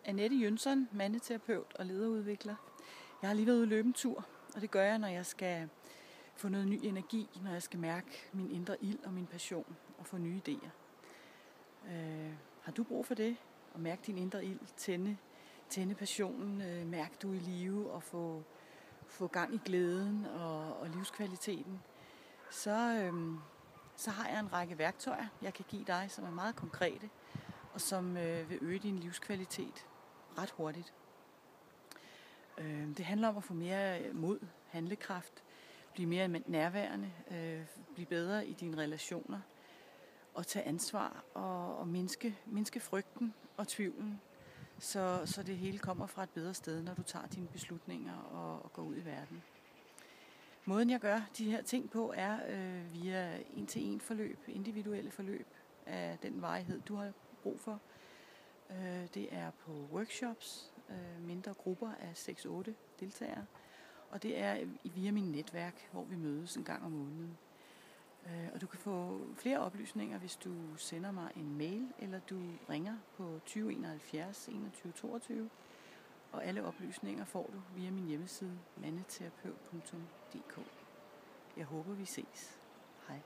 Annette Jønsson, mandeterapeut og lederudvikler. Jeg har lige været ude at løbe en tur, og det gør jeg, når jeg skal få noget ny energi, når jeg skal mærke min indre ild og min passion og få nye idéer. Har du brug for det? At mærke din indre ild, tænde passionen, mærke du i live og få gang i glæden og livskvaliteten, så har jeg en række værktøjer, jeg kan give dig, som er meget konkrete og som vil øge din livskvalitet ret hurtigt. Det handler om at få mere mod, handlekraft, blive mere nærværende, blive bedre i dine relationer og tage ansvar og mindske frygten og tvivlen, så det hele kommer fra et bedre sted, når du tager dine beslutninger og går ud i verden. Måden jeg gør de her ting på er via 1-til-1 forløb, individuelle forløb af den varighed, du har brug for. Det er på workshops, mindre grupper af 6-8 deltagere, og det er via min netværk, hvor vi mødes en gang om måneden. Og du kan få flere oplysninger, hvis du sender mig en mail, eller du ringer på 20 71 21 22, og alle oplysninger får du via min hjemmeside mandeterapeut.dk. Jeg håber, vi ses. Hej.